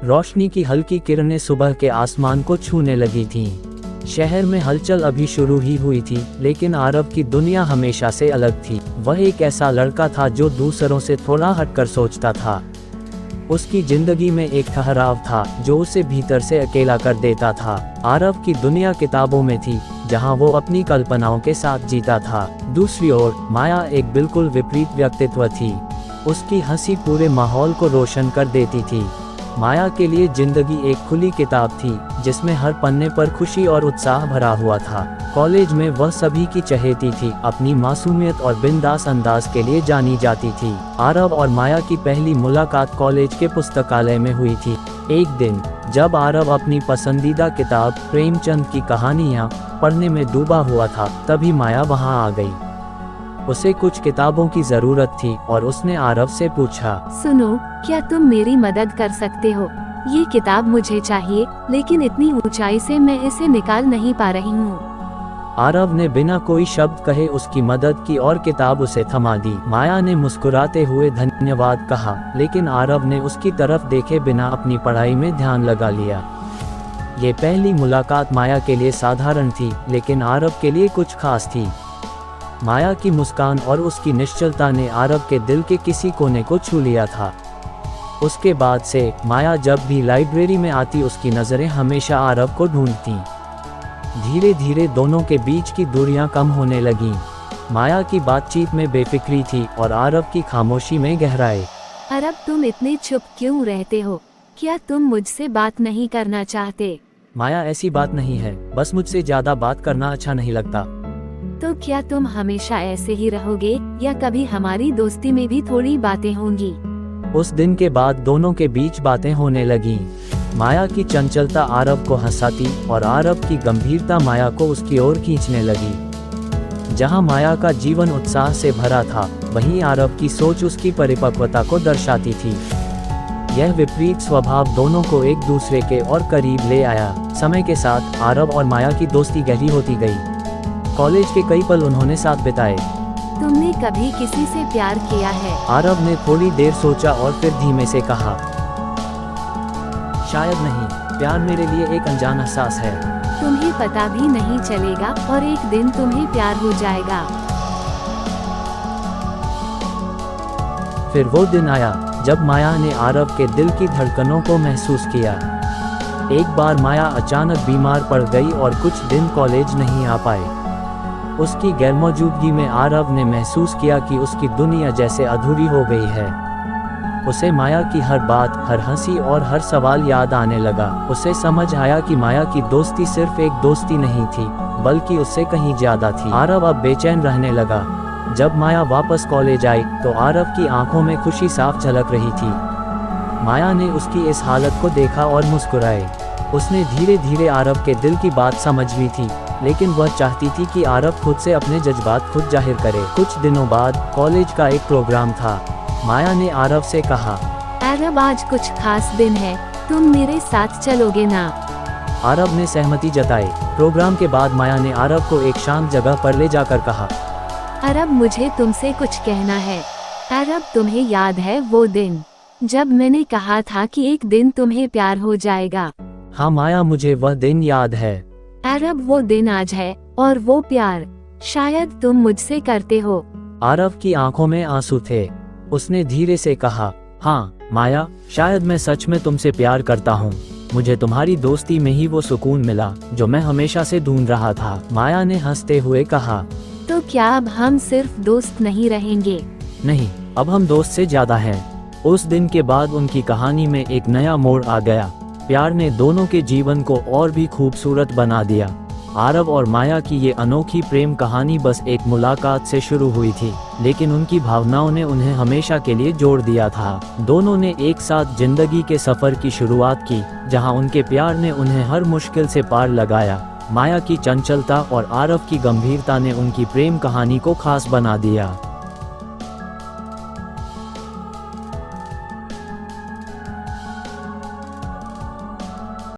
रोशनी की हल्की किरणें सुबह के आसमान को छूने लगी थीं। शहर में हलचल अभी शुरू ही हुई थी, लेकिन आरव की दुनिया हमेशा से अलग थी। वह एक ऐसा लड़का था जो दूसरों से थोड़ा हटकर सोचता था। उसकी जिंदगी में एक ठहराव था जो उसे भीतर से अकेला कर देता था। आरव की दुनिया किताबों में थी, जहां वो अपनी कल्पनाओं के साथ जीता था। दूसरी ओर माया एक बिल्कुल विपरीत व्यक्तित्व थी। उसकी हंसी पूरे माहौल को रोशन कर देती थी। माया के लिए जिंदगी एक खुली किताब थी, जिसमें हर पन्ने पर खुशी और उत्साह भरा हुआ था। कॉलेज में वह सभी की चहेती थी, अपनी मासूमियत और बिंदास अंदाज के लिए जानी जाती थी। आरव और माया की पहली मुलाकात कॉलेज के पुस्तकालय में हुई थी। एक दिन जब आरव अपनी पसंदीदा किताब प्रेमचंद की कहानियाँ पढ़ने में डूबा हुआ था, तभी माया वहाँ आ गई। उसे कुछ किताबों की जरूरत थी और उसने आरव से पूछा, सुनो, क्या तुम मेरी मदद कर सकते हो? ये किताब मुझे चाहिए, लेकिन इतनी ऊंचाई से मैं इसे निकाल नहीं पा रही हूँ। आरव ने बिना कोई शब्द कहे उसकी मदद की और किताब उसे थमा दी। माया ने मुस्कुराते हुए धन्यवाद कहा, लेकिन आरव ने उसकी तरफ देखे बिना अपनी पढ़ाई में ध्यान लगा लिया। ये पहली मुलाकात माया के लिए साधारण थी, लेकिन आरव के लिए कुछ खास थी। माया की मुस्कान और उसकी निश्चलता ने आरव के दिल के किसी कोने को छू लिया था। उसके बाद से माया जब भी लाइब्रेरी में आती, उसकी नज़रें हमेशा आरव को ढूंढतीं। धीरे धीरे दोनों के बीच की दूरियां कम होने लगीं। माया की बातचीत में बेफिक्री थी और आरव की खामोशी में गहराई। आरव, तुम इतने चुप क्यों रहते हो? क्या तुम मुझसे बात नहीं करना चाहते? माया, ऐसी बात नहीं है, बस मुझसे ज्यादा बात करना अच्छा नहीं लगता। तो क्या तुम हमेशा ऐसे ही रहोगे या कभी हमारी दोस्ती में भी थोड़ी बातें होंगी? उस दिन के बाद दोनों के बीच बातें होने लगीं। माया की चंचलता आरव को हंसाती और आरव की गंभीरता माया को उसकी ओर खींचने लगी। जहां माया का जीवन उत्साह से भरा था, वहीं आरव की सोच उसकी परिपक्वता को दर्शाती थी। यह विपरीत स्वभाव दोनों को एक दूसरे के और करीब ले आया। समय के साथ आरव और माया की दोस्ती गहरी होती गई। कॉलेज के कई पल उन्होंने साथ बिताए। तुमने कभी किसी से प्यार किया है? आरव ने थोड़ी देर सोचा और फिर धीमे से कहा, शायद नहीं। प्यार मेरे लिए एक अनजान एहसास है। तुम्हें पता भी नहीं चलेगा और एक दिन तुम्हें प्यार हो जाएगा। फिर वो दिन आया जब माया ने आरव के दिल की धड़कनों को महसूस किया। एक बार माया अचानक बीमार पड़ गई और कुछ दिन कॉलेज नहीं आ पाए। उसकी गैरमौजूदगी में आरव ने महसूस किया कि उसकी दुनिया जैसे अधूरी हो गई है। उसे माया की हर बात, हर हंसी और हर सवाल याद आने लगा। उसे समझ आया कि माया की दोस्ती सिर्फ एक दोस्ती नहीं थी, बल्कि उससे कहीं ज्यादा थी। आरव अब बेचैन रहने लगा। जब माया वापस कॉलेज आई तो आरव की आंखों में खुशी साफ झलक रही थी। माया ने उसकी इस हालत को देखा और मुस्कुराए। उसने धीरे धीरे आरव के दिल की बात समझ ली थी, लेकिन वह चाहती थी कि आरव खुद से अपने जज्बात खुद जाहिर करे। कुछ दिनों बाद कॉलेज का एक प्रोग्राम था। माया ने आरव से कहा, आरव, आज कुछ खास दिन है, तुम मेरे साथ चलोगे ना? आरव ने सहमति जताई। प्रोग्राम के बाद माया ने आरव को एक शांत जगह पर ले जाकर कहा, आरव, मुझे तुमसे कुछ कहना है। आरव, तुम्हें याद है वो दिन जब मैंने कहा था कि एक दिन तुम्हें प्यार हो जाएगा? हाँ माया, मुझे वह दिन याद है। आरव, वो दिन आज है और वो प्यार शायद तुम मुझसे करते हो। आरव की आंखों में आंसू थे। उसने धीरे से कहा, हाँ माया, शायद मैं सच में तुमसे प्यार करता हूँ। मुझे तुम्हारी दोस्ती में ही वो सुकून मिला जो मैं हमेशा से ढूंढ रहा था। माया ने हंसते हुए कहा, तो क्या अब हम सिर्फ दोस्त नहीं रहेंगे? नहीं, अब हम दोस्त से ज्यादा हैं। उस दिन के बाद उनकी कहानी में एक नया मोड़ आ गया। प्यार ने दोनों के जीवन को और भी खूबसूरत बना दिया। आरव और माया की ये अनोखी प्रेम कहानी बस एक मुलाकात से शुरू हुई थी, लेकिन उनकी भावनाओं ने उन्हें हमेशा के लिए जोड़ दिया था। दोनों ने एक साथ जिंदगी के सफर की शुरुआत की, जहां उनके प्यार ने उन्हें हर मुश्किल से पार लगाया। माया की चंचलता और आरव की गंभीरता ने उनकी प्रेम कहानी को खास बना दिया।